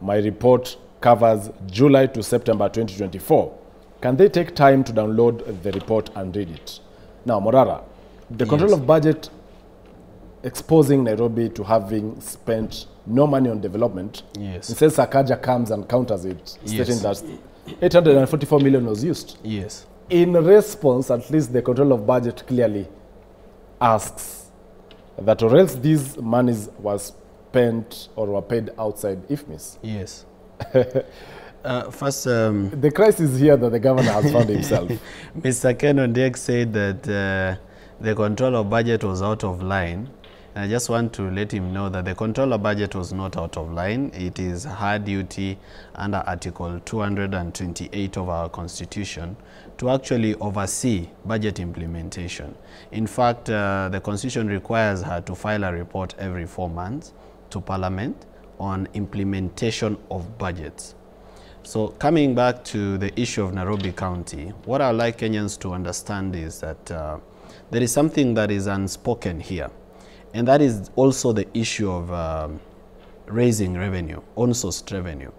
Speaker 1: My report covers July to September 2024. Can they take time to download the report and read it? Now, Morara, the control of budget exposing Nairobi to having spent no money on development.
Speaker 3: Yes.
Speaker 1: Instead, Sakaja comes and counters it, stating that 844 million was used.
Speaker 3: Yes.
Speaker 1: In response, at least the control of budget clearly asks that or else these monies was spent or were paid outside IFMIS.
Speaker 3: Yes. First,
Speaker 1: the crisis here that the governor has found himself.
Speaker 3: Mr. Ken Ondek said that the control of budget was out of line. And I just want to let him know that the control of budget was not out of line. It is her duty under Article 228 of our Constitution to actually oversee budget implementation. In fact, the Constitution requires her to file a report every 4 months to Parliament on implementation of budgets. So coming back to the issue of Nairobi County, what I would like Kenyans to understand is that there is something that is unspoken here. And that is also the issue of raising revenue, on-source revenue.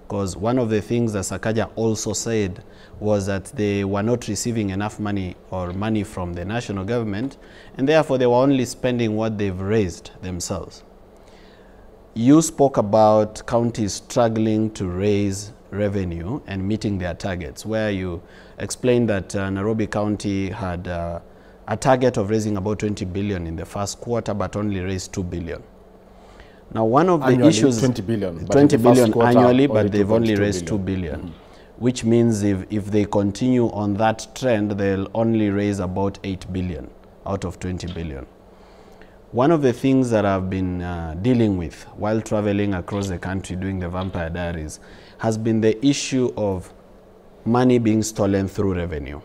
Speaker 3: Because one of the things that Sakaja also said was that they were not receiving enough money or money from the national government, and therefore they were only spending what they've raised themselves. You spoke about counties struggling to raise revenue and meeting their targets, where you explained that Nairobi County had a target of raising about 20 billion in the first quarter, but only raised 2 billion. Now, one of the issues...
Speaker 1: 20 billion.
Speaker 3: 20 billion annually, but they've only raised 2 billion. Which means if they continue on that trend, they'll only raise about 8 billion out of 20 billion. One of the things that I've been dealing with while traveling across the country doing the Vampire Diaries has been the issue of money being stolen through revenue.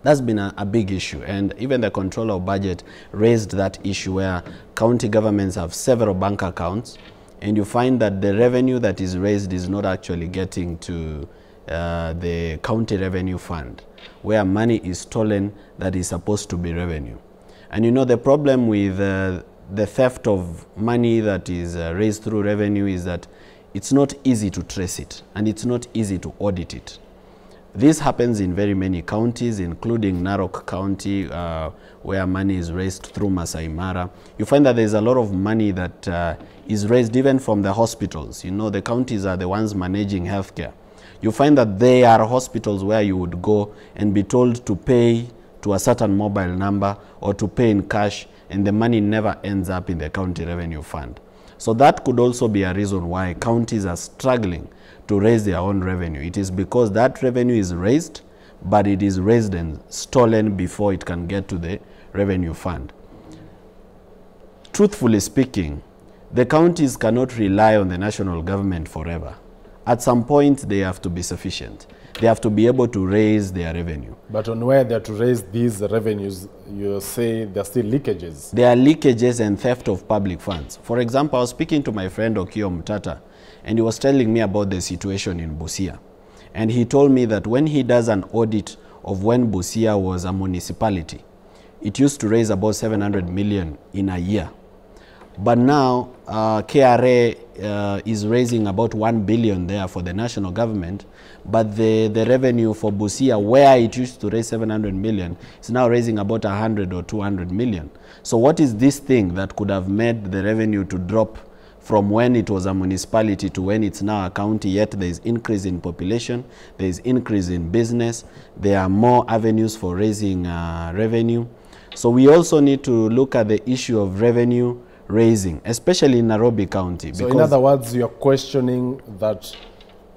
Speaker 3: That's been a big issue, and even the control of budget raised that issue where county governments have several bank accounts, and you find that the revenue that is raised is not actually getting to the county revenue fund, where money is stolen that is supposed to be revenue. And you know, the problem with the theft of money that is raised through revenue is that it's not easy to trace it, and it's not easy to audit it. This happens in very many counties, including Narok County, where money is raised through Masai Mara. You find that there's a lot of money that is raised even from the hospitals. You know, the counties are the ones managing healthcare. You find that there are hospitals where you would go and be told to pay to a certain mobile number or to pay in cash, and the money never ends up in the county revenue fund. So that could also be a reason why counties are struggling to raise their own revenue. It is because that revenue is raised, but it is raised and stolen before it can get to the revenue fund. Truthfully speaking, the counties cannot rely on the national government forever. At some point, they have to be sufficient. They have to be able to raise their revenue.
Speaker 1: But on where they're to raise these revenues, you say there are still leakages.
Speaker 3: There are leakages and theft of public funds. For example, I was speaking to my friend Okio Mtata, and he was telling me about the situation in Busia. And he told me that when he does an audit of when Busia was a municipality, it used to raise about 700 million in a year. But now, KRA is raising about 1 billion there for the national government, but the revenue for Busia, where it used to raise 700 million, is now raising about 100 or 200 million. So what is this thing that could have made the revenue to drop from when it was a municipality to when it's now a county, yet there is increase in population, there is increase in business, there are more avenues for raising revenue. So we also need to look at the issue of revenue raising, especially in Nairobi County.
Speaker 1: So in other words, you're questioning that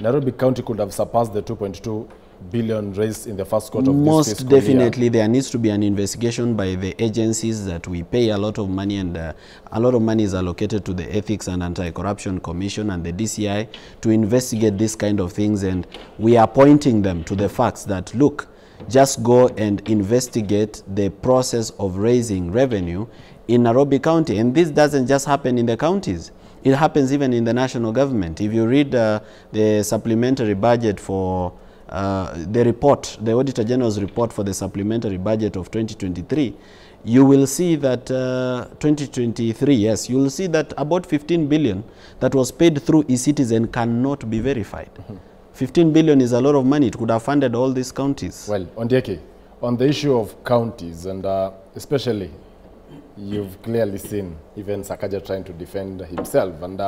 Speaker 1: Nairobi County could have surpassed the 2.2 billion raised in the first quarter of this
Speaker 3: most
Speaker 1: fiscal
Speaker 3: definitely
Speaker 1: year.
Speaker 3: there needs to be an investigation by the agencies that we pay a lot of money, and a lot of money is allocated to the Ethics and Anti-Corruption Commission and the DCI to investigate these kind of things, and we are pointing them to the facts that, look, just go and investigate the process of raising revenue in Nairobi County. And this doesn't just happen in the counties. It happens even in the national government. If you read the supplementary budget for the report, the Auditor General's report for the supplementary budget of 2023, you will see that 2023, yes, you will see that about 15 billion that was paid through eCitizen cannot be verified. 15 billion is a lot of money. It could have funded all these counties.
Speaker 1: Well, Ondieki, on the issue of counties, and especially, you've clearly seen even Sakaja trying to defend himself. And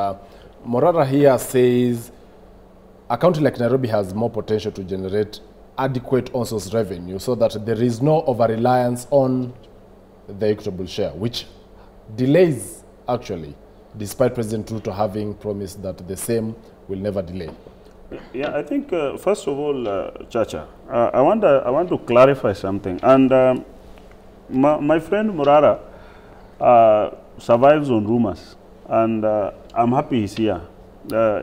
Speaker 1: Morara here says a county like Nairobi has more potential to generate adequate on-source revenue so that there is no over-reliance on the equitable share, which delays, actually, despite President Ruto having promised that the same will never delay.
Speaker 20: Yeah, I think, first of all, Chacha, I want to clarify something. And my friend Morara survives on rumors, and I'm happy he's here.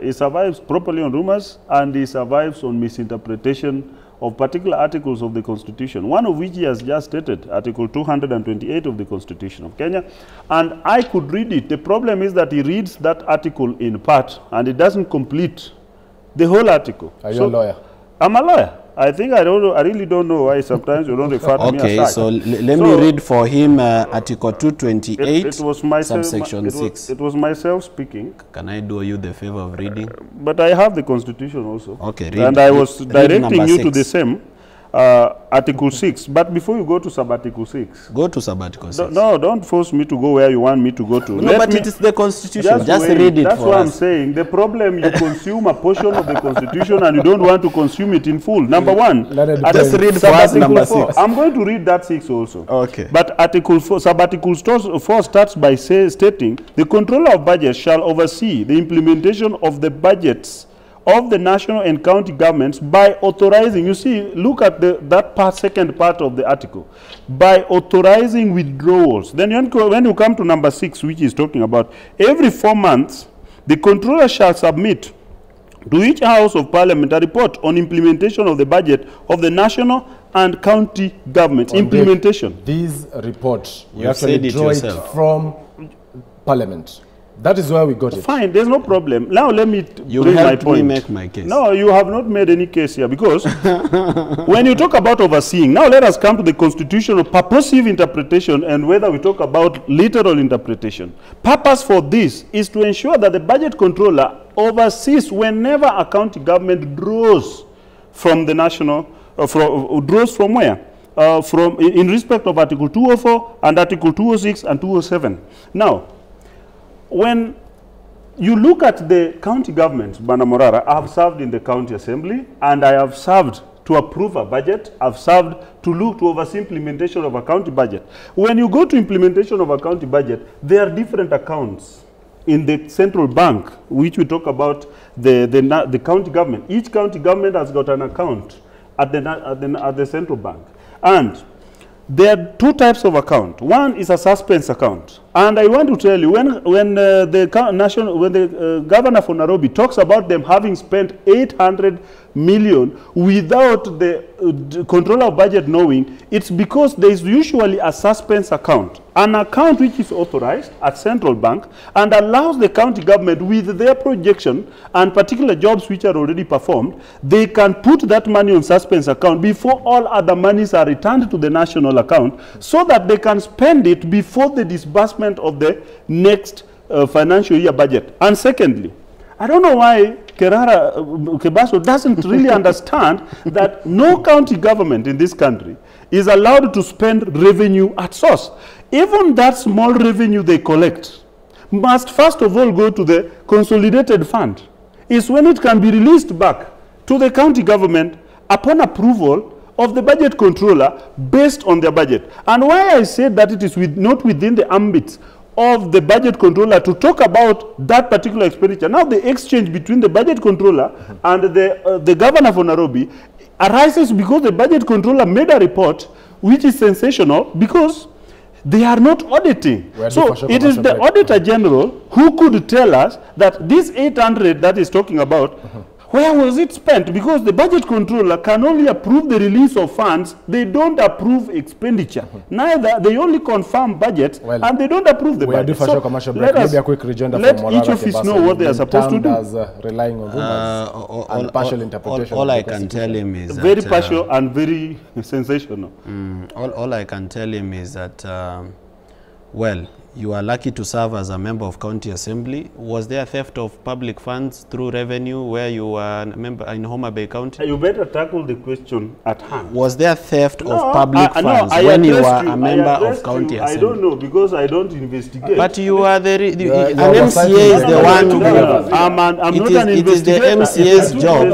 Speaker 20: He survives properly on rumors, and he survives on misinterpretation of particular articles of the Constitution, one of which he has just stated, Article 228 of the Constitution of Kenya. And I could read it. The problem is that he reads that article in part, and it doesn't complete the whole article.
Speaker 1: Are you a lawyer?
Speaker 20: I'm a lawyer. I think I really don't know why sometimes you don't refer to me as
Speaker 3: Okay,
Speaker 20: such.
Speaker 3: so let me read for him Article 228,
Speaker 20: it was myself,
Speaker 3: subsection 6.
Speaker 20: It was myself speaking.
Speaker 3: Can I do you the favor of reading?
Speaker 20: But I have the Constitution also.
Speaker 3: Okay, read.
Speaker 20: And I was directing you to
Speaker 3: 6.
Speaker 20: the same. Article 6. But before you go to sub-article 6.
Speaker 3: Go to sub-article 6.
Speaker 20: No, don't force me to go where you want me to go to.
Speaker 3: No, but it is the Constitution. Just read it.
Speaker 20: That's
Speaker 3: for
Speaker 20: what
Speaker 3: us.
Speaker 20: I'm saying. The problem, you consume a portion of the Constitution and you don't want to consume it in full. Number one,
Speaker 3: just read for us number 6.
Speaker 20: I'm going to read that 6 also.
Speaker 3: Okay.
Speaker 20: But Article 4, sub-article 4 starts by stating, the controller of budgets shall oversee the implementation of the budgets of the national and county governments by authorizing, you see, look at that second part of the article, by authorizing withdrawals. Then when you come to number 6, which is talking about every 4 months, the controller shall submit to each House of Parliament a report on implementation of the budget of the national and county governments. Implementation.
Speaker 1: These reports, we
Speaker 3: You've
Speaker 1: actually
Speaker 3: said it
Speaker 1: draw
Speaker 3: yourself.
Speaker 1: it from Parliament. That is where we got it.
Speaker 20: Fine, there's no problem. Now let me bring my
Speaker 3: helped me
Speaker 20: point.
Speaker 3: make my case.
Speaker 20: No, you have not made any case here, because when you talk about overseeing, now let us come to the constitutional purposive interpretation and whether we talk about literal interpretation. Purpose for this is to ensure that the budget controller oversees whenever a county government draws from the national, draws from where? In respect of Article 204 and Article 206 and 207. Now, when you look at the county government, Bana Morara, I have served in the county assembly, and I have served to approve a budget. I've served to look to oversee implementation of a county budget. When you go to implementation of a county budget, there are different accounts in the central bank, which we talk about the county government. Each county government has got an account at the central bank. And there are 2 types of account. One is a suspense account. And I want to tell you, when the governor for Nairobi talks about them having spent 800 million without the controller of budget knowing, it's because there is usually a suspense account. An account which is authorized at central bank and allows the county government, with their projection and particular jobs which are already performed, they can put that money on suspense account before all other monies are returned to the national account, so that they can spend it before the disbursement of the next financial year budget. And secondly, I don't know why Kebaso doesn't really understand that no county government in this country is allowed to spend revenue at source. Even that small revenue they collect must first of all go to the consolidated fund. It's when it can be released back to the county government upon approval of the budget controller based on their budget. And why I said that it is not within the ambit of the budget controller to talk about that particular expenditure. Now the exchange between the budget controller and the governor for Nairobi arises because the budget controller made a report which is sensational because they are not auditing. So it is the Auditor General who could tell us that this 800 that is talking about, where was it spent? Because the budget controller can only approve the release of funds. They don't approve expenditure. Neither, they only confirm budget and they don't approve the budget.
Speaker 1: So commercial break. Maybe a quick rejoinder
Speaker 20: let each of us know what they are supposed to do.
Speaker 1: As, relying on rumors and partial interpretation.
Speaker 3: All I can tell him is that...
Speaker 20: Very partial and very sensational.
Speaker 3: All I can tell him is that, well, you are lucky to serve as a member of County Assembly. Was there theft of public funds through revenue where you were a member in Homa Bay County?
Speaker 20: You better tackle the question at hand.
Speaker 3: Was there theft of public funds when you were a member of County Assembly?
Speaker 20: I don't know because I don't investigate.
Speaker 3: But you are an MCA is the one who...
Speaker 20: I'm not an investigator.
Speaker 3: It is the MCA's job.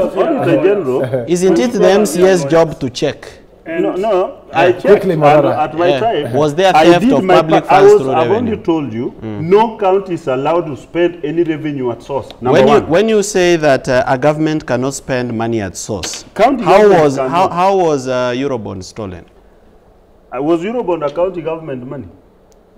Speaker 3: Isn't it the MCA's job to check?
Speaker 20: No, I checked at my time.
Speaker 3: Was there theft of public funds through revenue?
Speaker 20: I've only told you, no county is allowed to spend any revenue at source.
Speaker 3: When you say that a government cannot spend money at source, how was Eurobond stolen?
Speaker 20: Was Eurobond a county government money?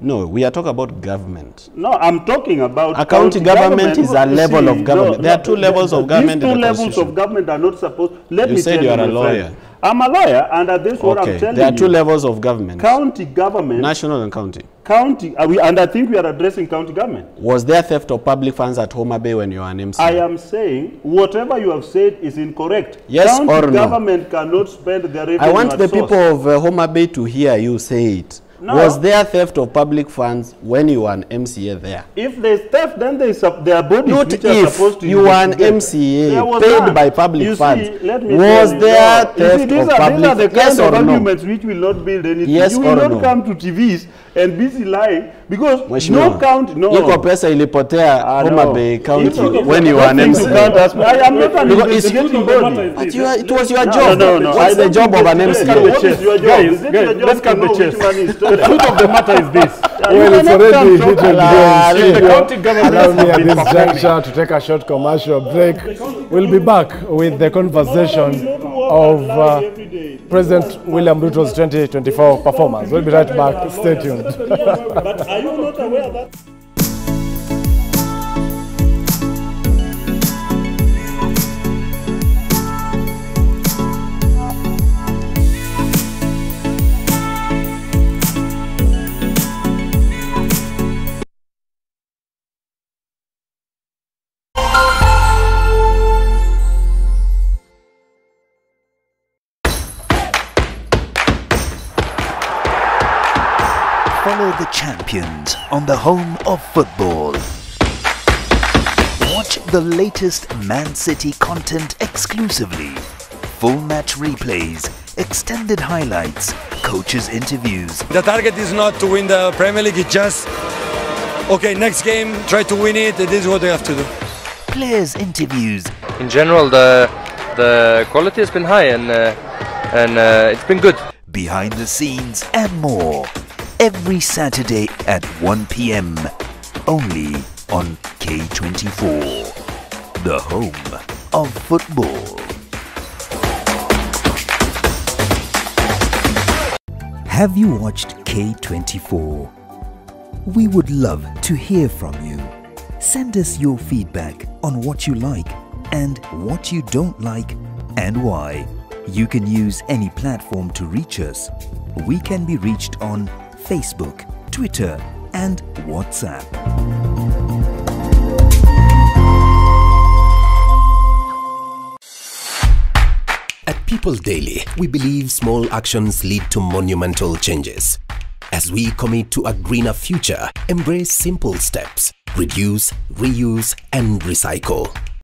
Speaker 3: No, we are talking about government.
Speaker 20: No, I'm talking about...
Speaker 3: A county government is a level of government. There are two levels of government in the Constitution.
Speaker 20: These 2 levels of government are not supposed...
Speaker 3: You said you are a lawyer.
Speaker 20: I'm a lawyer, and this is what I'm telling you.
Speaker 3: There are 2 levels of government.
Speaker 20: County government...
Speaker 3: National and county.
Speaker 20: County, and I think we are addressing county government.
Speaker 3: Was there theft of public funds at Homa Bay when you were an MC?
Speaker 20: I am saying whatever you have said is incorrect.
Speaker 3: Yes
Speaker 20: county
Speaker 3: or no?
Speaker 20: Government cannot spend their revenue
Speaker 3: I want the
Speaker 20: source.
Speaker 3: people of Homa Bay to hear you say it. No. Was there theft of public funds when you were an MCA there?
Speaker 20: If there's theft, then there are bodies
Speaker 3: not
Speaker 20: which
Speaker 3: if
Speaker 20: are supposed to
Speaker 3: you were an MCA paid by public funds.
Speaker 20: Was
Speaker 3: there theft of public funds?
Speaker 20: These are the kind of arguments which will not build anything.
Speaker 3: Yes
Speaker 20: you will not come to TVs and busy lying because no count. No.
Speaker 3: Iko pesa ilipotea Homa Bay County when you were an MCA.
Speaker 20: I am not an investigating body.
Speaker 3: But it was your job. What's the job of an MCA?
Speaker 20: What is your job?
Speaker 11: Guys, let's cut the chase. The truth of the matter is this.
Speaker 1: Well, it's already hit and
Speaker 11: the county government
Speaker 1: allow me at this juncture to take a short commercial break. We'll be back with the conversation of President William Ruto's 2024 performance. We'll be right back. Stay tuned.
Speaker 20: But are you not aware of that?
Speaker 24: Follow the champions on the home of football. Watch the latest Man City content exclusively. Full match replays, extended highlights, coaches' interviews.
Speaker 12: The target is not to win the Premier League, it's just, okay, next game, try to win it, this is what they have to do.
Speaker 24: Players' interviews.
Speaker 13: In general, the quality has been high and it's been good.
Speaker 24: Behind the scenes and more. Every Saturday at 1 p.m. only on K24, the home of football. Have you watched K24? We would love to hear from you. Send us your feedback on what you like and what you don't like and why. You can use any platform to reach us. We can be reached on Facebook, Twitter, and WhatsApp.
Speaker 14: At People Daily, we believe small actions lead to monumental changes. As we commit to a greener future, embrace simple steps, reduce, reuse, and recycle.